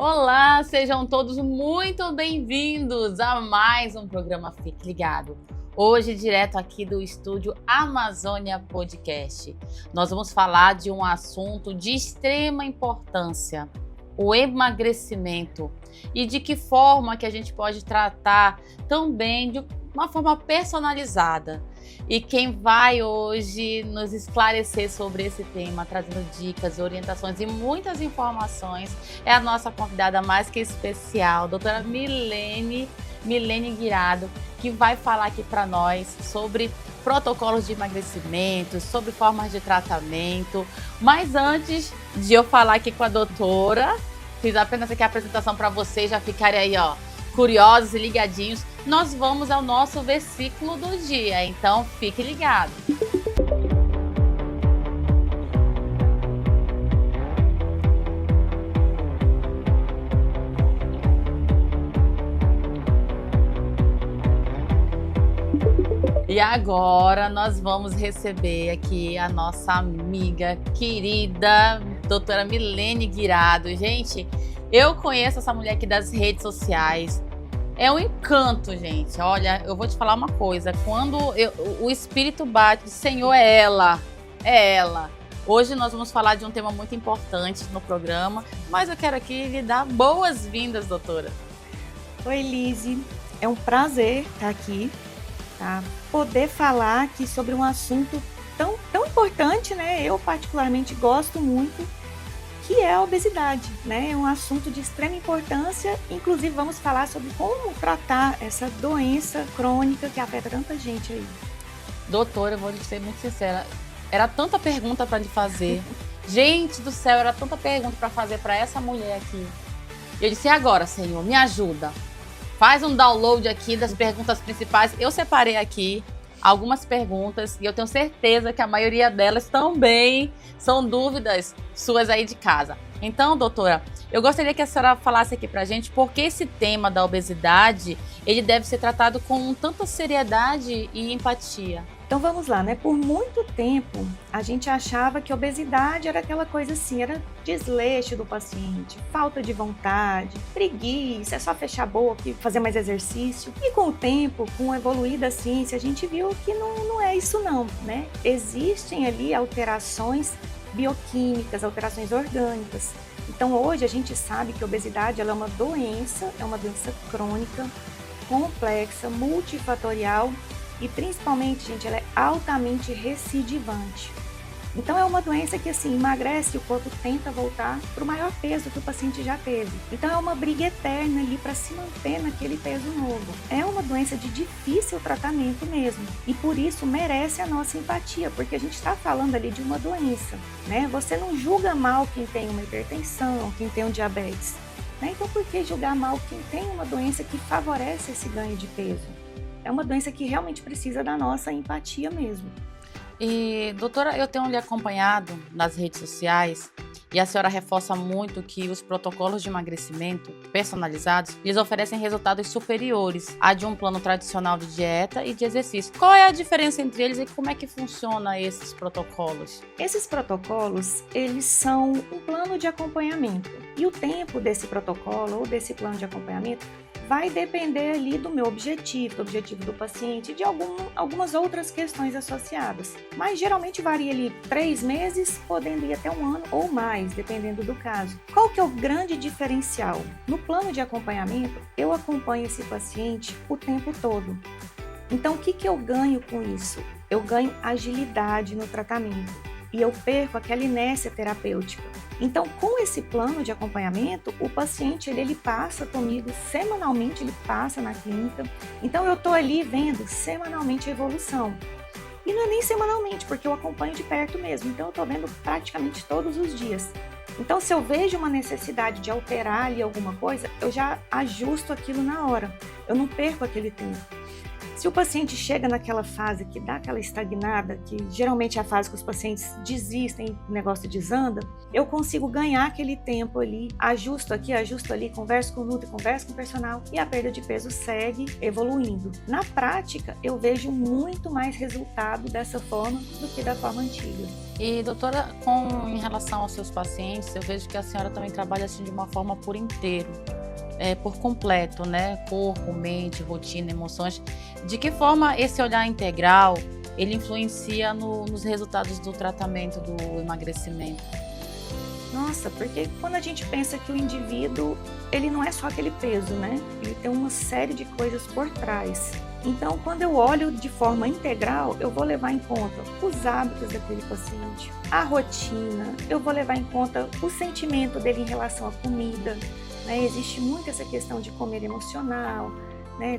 Olá, sejam todos muito bem-vindos a mais um programa Fique Ligado. Hoje, direto aqui do estúdio Amazônia Podcast, nós vamos falar de um assunto de extrema importância, o emagrecimento, e de que forma que a gente pode tratar também de uma forma personalizada. E quem vai hoje nos esclarecer sobre esse tema, trazendo dicas, orientações e muitas informações, é a nossa convidada mais que especial, doutora Milene Guirado, que vai falar aqui para nós sobre protocolos de emagrecimento, sobre formas de tratamento. Mas antes de eu falar aqui com a doutora, fiz apenas aqui a apresentação para vocês já ficarem aí, curiosos e ligadinhos. Nós vamos ao nosso versículo do dia, então fique ligado. E agora nós vamos receber aqui a nossa amiga querida, doutora Milene Guirado. Gente, eu conheço essa mulher aqui das redes sociais. É um encanto, gente. Olha, eu vou te falar uma coisa. Quando o espírito bate, Senhor, é ela. É ela. Hoje nós vamos falar de um tema muito importante no programa, mas eu quero aqui lhe dar boas-vindas, doutora. Oi, Lise. É um prazer estar aqui, tá? Poder falar aqui sobre um assunto tão importante, né? Eu particularmente gosto muito, que é a obesidade, né? É um assunto de extrema importância. Inclusive, vamos falar sobre como tratar essa doença crônica que afeta tanta gente aí. Doutora, eu vou lhe ser muito sincera, era tanta pergunta para lhe fazer. Gente do céu, era tanta pergunta para fazer para essa mulher aqui. E eu disse, e agora, Senhor, me ajuda. Faz um download aqui das perguntas principais. Eu separei aqui algumas perguntas e eu tenho certeza que a maioria delas também são dúvidas suas aí de casa. Então, doutora, eu gostaria que a senhora falasse aqui pra gente por que esse tema da obesidade, ele deve ser tratado com tanta seriedade e empatia. Então vamos lá, né? Por muito tempo a gente achava que obesidade era aquela coisa assim, era desleixo do paciente, falta de vontade, preguiça, é só fechar a boca e fazer mais exercício. E com o tempo, com a evoluída ciência, a gente viu que não é isso não, né? Existem ali alterações bioquímicas, alterações orgânicas. Então hoje a gente sabe que a obesidade ela é uma doença crônica, complexa, multifatorial, e principalmente, gente, ela é altamente recidivante. Então é uma doença que assim, emagrece e o corpo tenta voltar para o maior peso que o paciente já teve. Então é uma briga eterna ali para se manter naquele peso novo. É uma doença de difícil tratamento mesmo. E por isso merece a nossa empatia, porque a gente está falando ali de uma doença, né? Você não julga mal quem tem uma hipertensão, quem tem um diabetes, né? Então por que julgar mal quem tem uma doença que favorece esse ganho de peso? É uma doença que realmente precisa da nossa empatia mesmo. E, doutora, eu tenho lhe acompanhado nas redes sociais e a senhora reforça muito que os protocolos de emagrecimento personalizados, eles oferecem resultados superiores a de um plano tradicional de dieta e de exercício. Qual é a diferença entre eles e como é que funciona esses protocolos? Esses protocolos, eles são um plano de acompanhamento. E o tempo desse protocolo ou desse plano de acompanhamento vai depender ali do meu objetivo, do objetivo do paciente, de algumas outras questões associadas. Mas geralmente varia ali 3 meses, podendo ir até 1 ano ou mais, dependendo do caso. Qual que é o grande diferencial? No plano de acompanhamento, eu acompanho esse paciente o tempo todo. Então, o que eu ganho com isso? Eu ganho agilidade no tratamento e eu perco aquela inércia terapêutica. Então, com esse plano de acompanhamento, o paciente ele passa comigo semanalmente, ele passa na clínica. Então, eu estou ali vendo semanalmente a evolução. E não é nem semanalmente, porque eu acompanho de perto mesmo. Então, eu estou vendo praticamente todos os dias. Então, se eu vejo uma necessidade de alterar ali alguma coisa, eu já ajusto aquilo na hora. Eu não perco aquele tempo. Se o paciente chega naquela fase que dá aquela estagnada, que geralmente é a fase que os pacientes desistem, o negócio desanda, eu consigo ganhar aquele tempo ali, ajusto aqui, ajusto ali, converso com o nutri, converso com o personal e a perda de peso segue evoluindo. Na prática, eu vejo muito mais resultado dessa forma do que da forma antiga. E doutora, em relação aos seus pacientes, eu vejo que a senhora também trabalha assim de uma forma por inteiro. Por completo, né? Corpo, mente, rotina, emoções. De que forma esse olhar integral, ele influencia nos resultados do tratamento do emagrecimento? Nossa, porque quando a gente pensa que o indivíduo, ele não é só aquele peso, né? Ele tem uma série de coisas por trás. Então, quando eu olho de forma integral, eu vou levar em conta os hábitos daquele paciente, a rotina, eu vou levar em conta o sentimento dele em relação à comida. Existe muito essa questão de comer emocional,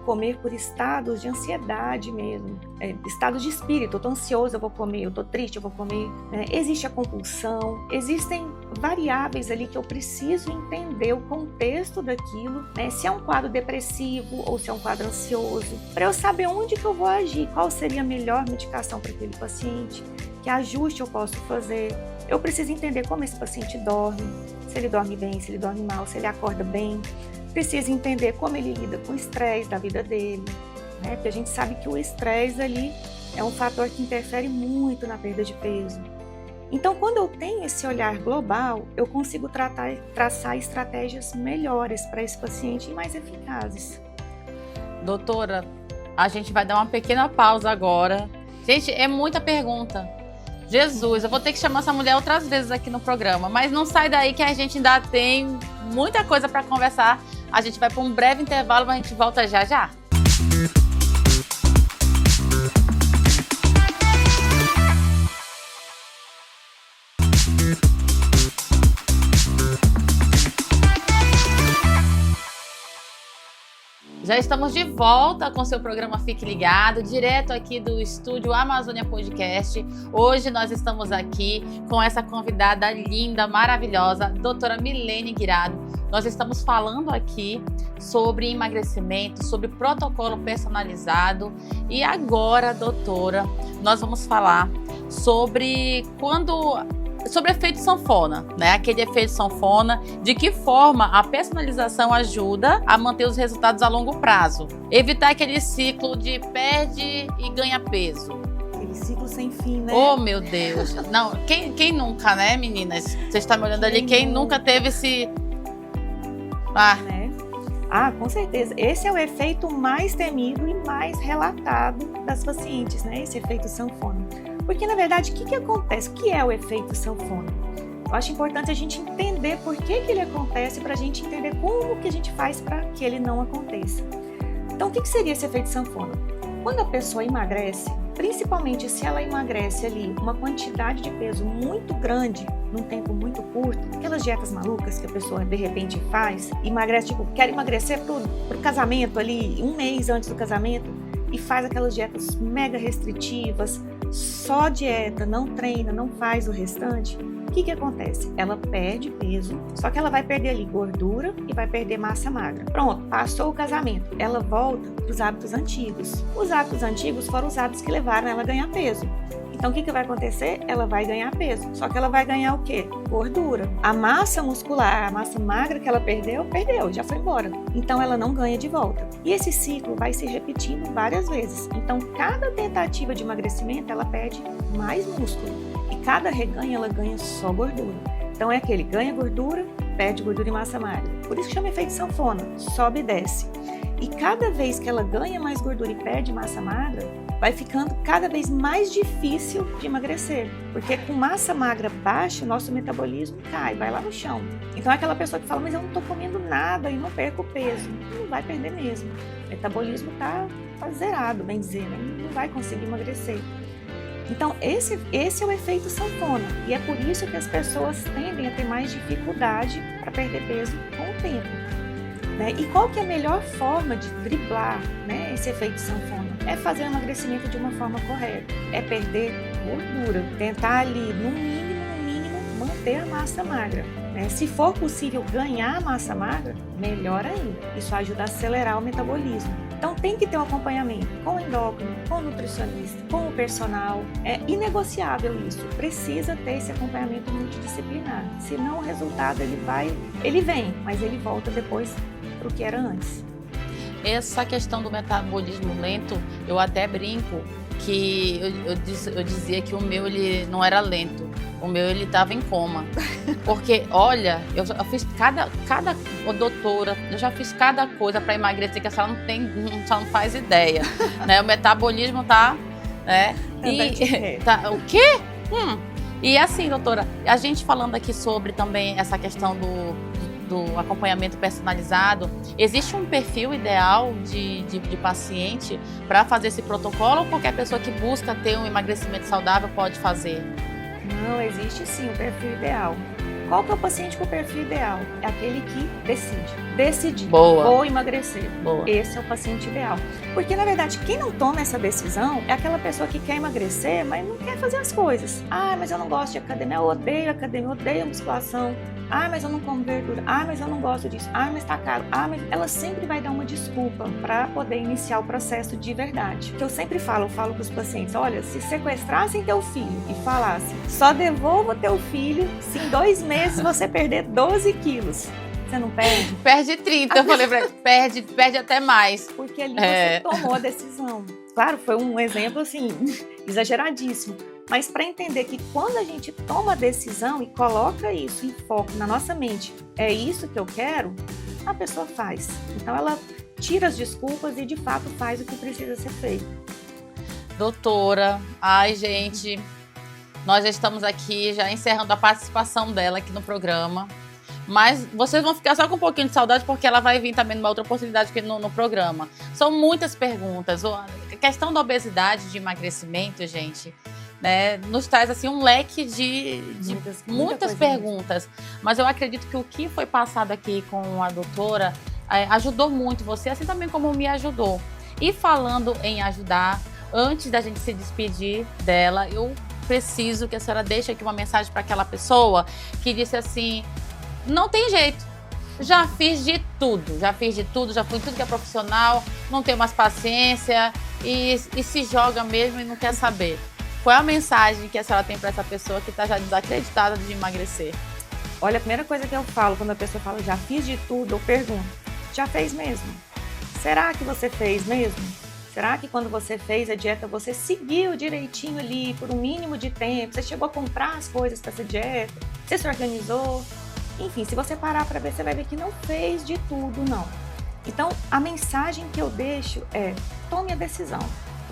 comer por estados de ansiedade mesmo, estados de espírito. Eu estou ansioso, eu vou comer, eu estou triste, eu vou comer. Existe a compulsão, existem variáveis ali que eu preciso entender o contexto daquilo, se é um quadro depressivo ou se é um quadro ansioso, para eu saber onde que eu vou agir, qual seria a melhor medicação para aquele paciente, que ajuste eu posso fazer. Eu preciso entender como esse paciente dorme, se ele dorme bem, se ele dorme mal, se ele acorda bem. Preciso entender como ele lida com o estresse da vida dele, porque a gente sabe que o estresse ali é um fator que interfere muito na perda de peso. Então, quando eu tenho esse olhar global, eu consigo traçar estratégias melhores para esse paciente e mais eficazes. Doutora, a gente vai dar uma pequena pausa agora. Gente, é muita pergunta. Jesus, eu vou ter que chamar essa mulher outras vezes aqui no programa, mas não sai daí que a gente ainda tem muita coisa para conversar. A gente vai para um breve intervalo, mas a gente volta já já. Já estamos de volta com seu programa Fique Ligado, direto aqui do estúdio Amazônia Podcast. Hoje nós estamos aqui com essa convidada linda, maravilhosa, doutora Milene Guirado. Nós estamos falando aqui sobre emagrecimento, sobre protocolo personalizado. E agora, doutora, nós vamos falar sobre efeito sanfona, né? Aquele efeito sanfona, de que forma a personalização ajuda a manter os resultados a longo prazo. Evitar aquele ciclo de perde e ganha peso. Aquele ciclo sem fim, né? Oh, meu Deus. Não, quem nunca, né, meninas? Você está me olhando ali, quem nunca teve esse... Com certeza. Esse é o efeito mais temido e mais relatado das pacientes, né? Esse efeito sanfona. Porque, na verdade, o que acontece? O que é o efeito sanfona? Eu acho importante a gente entender por que ele acontece, para a gente entender como que a gente faz para que ele não aconteça. Então, o que seria esse efeito sanfona? Quando a pessoa emagrece, principalmente se ela emagrece ali uma quantidade de peso muito grande, num tempo muito curto, aquelas dietas malucas que a pessoa de repente faz, emagrece, tipo, quer emagrecer pro casamento ali, um mês antes do casamento, e faz aquelas dietas mega restritivas, só dieta, não treina, não faz o restante, o que acontece? Ela perde peso, só que ela vai perder ali gordura e vai perder massa magra. Pronto, passou o casamento, ela volta para os hábitos antigos. Os hábitos antigos foram os hábitos que levaram ela a ganhar peso. Então, o que vai acontecer? Ela vai ganhar peso, só que ela vai ganhar o quê? Gordura. A massa muscular, a massa magra que ela perdeu, já foi embora. Então, ela não ganha de volta. E esse ciclo vai se repetindo várias vezes. Então, cada tentativa de emagrecimento, ela perde mais músculo. E cada reganho, ela ganha só gordura. Então, é aquele ganha gordura, perde gordura e massa magra. Por isso que chama efeito sanfona, sobe e desce. E cada vez que ela ganha mais gordura e perde massa magra, vai ficando cada vez mais difícil de emagrecer, porque com massa magra baixa, nosso metabolismo cai, vai lá no chão. Então é aquela pessoa que fala, mas eu não estou comendo nada e não perco peso. Não vai perder mesmo. O metabolismo está zerado, bem dizer, né? Não vai conseguir emagrecer. Então esse é o efeito sanfona, e é por isso que as pessoas tendem a ter mais dificuldade para perder peso com o tempo. E qual que é a melhor forma de driblar, esse efeito sanfona? É fazer o emagrecimento de uma forma correta, é perder gordura, tentar ali, no mínimo, manter a massa magra. Se for possível ganhar massa magra, melhor ainda. Isso ajuda a acelerar o metabolismo. Então tem que ter um acompanhamento com o endócrino, com o nutricionista, com o personal. É inegociável isso. Precisa ter esse acompanhamento multidisciplinar. Senão o resultado ele vem, mas ele volta depois para o que era antes. Essa questão do metabolismo lento, eu até brinco que eu dizia que o meu ele não era lento, o meu ele estava em coma. Porque, olha, eu fiz cada doutora, eu já fiz cada coisa para emagrecer que a senhora não faz ideia, né? O metabolismo tá, né? Tá, o quê? E assim, doutora, a gente falando aqui sobre também essa questão do acompanhamento personalizado, existe um perfil ideal de paciente para fazer esse protocolo ou qualquer pessoa que busca ter um emagrecimento saudável pode fazer? Não, existe sim um perfil ideal. Qual que é o paciente com o perfil ideal? É aquele que decide. Boa. Vou emagrecer. Boa. Esse é o paciente ideal. Porque, na verdade, quem não toma essa decisão é aquela pessoa que quer emagrecer, mas não quer fazer as coisas. Ah, mas eu não gosto de academia, eu odeio musculação. Ah, mas eu não como verdura. Ah, mas eu não gosto disso. Ah, mas tá caro. Ah, mas ela sempre vai dar uma desculpa para poder iniciar o processo de verdade. Que eu sempre falo para os pacientes, olha, se sequestrassem teu filho e falassem, só devolva teu filho se em 2 meses você perder 12 quilos. Você não perde? Perde 30, eu falei pra ele, perde até mais. Porque ali você tomou a decisão. Claro, foi um exemplo assim, exageradíssimo. Mas para entender que quando a gente toma a decisão e coloca isso em foco na nossa mente, é isso que eu quero, a pessoa faz. Então ela tira as desculpas e de fato faz o que precisa ser feito. Doutora, ai gente, nós já estamos aqui já encerrando a participação dela aqui no programa. Mas vocês vão ficar só com um pouquinho de saudade porque ela vai vir também numa outra oportunidade aqui no programa. São muitas perguntas. A questão da obesidade, de emagrecimento, gente, né, nos traz assim um leque de muitas perguntas. Mas eu acredito que o que foi passado aqui com a doutora ajudou muito você, assim também como me ajudou. E falando em ajudar, antes da gente se despedir dela, eu preciso que a senhora deixe aqui uma mensagem para aquela pessoa que disse assim: não tem jeito, já fiz de tudo, já fui em tudo que é profissional, não tenho mais paciência e se joga mesmo e não quer saber. Qual é a mensagem que a senhora tem para essa pessoa que está já desacreditada de emagrecer? Olha, a primeira coisa que eu falo quando a pessoa fala já fiz de tudo, eu pergunto, já fez mesmo? Será que você fez mesmo? Será que quando você fez a dieta você seguiu direitinho ali por um mínimo de tempo? Você chegou a comprar as coisas para essa dieta? Você se organizou? Enfim, se você parar para ver, você vai ver que não fez de tudo, não. Então, a mensagem que eu deixo é: tome a decisão.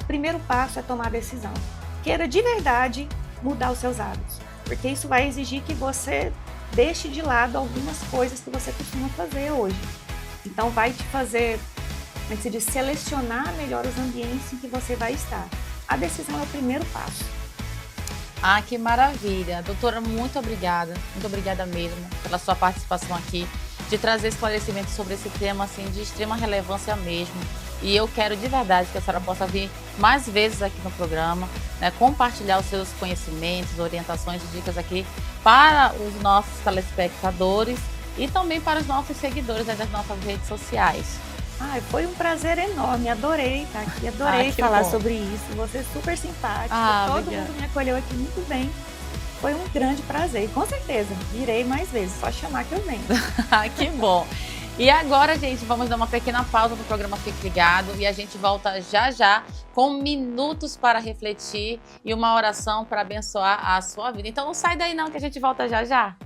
O primeiro passo é tomar a decisão. Queira de verdade mudar os seus hábitos, porque isso vai exigir que você deixe de lado algumas coisas que você costuma fazer hoje. Então, vai te fazer, como é que se diz, selecionar melhor os ambientes em que você vai estar. A decisão é o primeiro passo. Ah, que maravilha. Doutora, muito obrigada mesmo pela sua participação aqui, de trazer esclarecimento sobre esse tema assim, de extrema relevância mesmo. E eu quero de verdade que a senhora possa vir mais vezes aqui no programa, né, compartilhar os seus conhecimentos, orientações e dicas aqui para os nossos telespectadores e também para os nossos seguidores, né, das nossas redes sociais. Foi um prazer enorme, adorei estar aqui, adorei falar sobre isso, você é super simpática, todo mundo me acolheu aqui muito bem, foi um grande prazer, com certeza, virei mais vezes, só chamar que eu venho. Que bom! E agora, gente, vamos dar uma pequena pausa no programa Fique Ligado e a gente volta já com minutos para refletir e uma oração para abençoar a sua vida. Então não sai daí não que a gente volta já.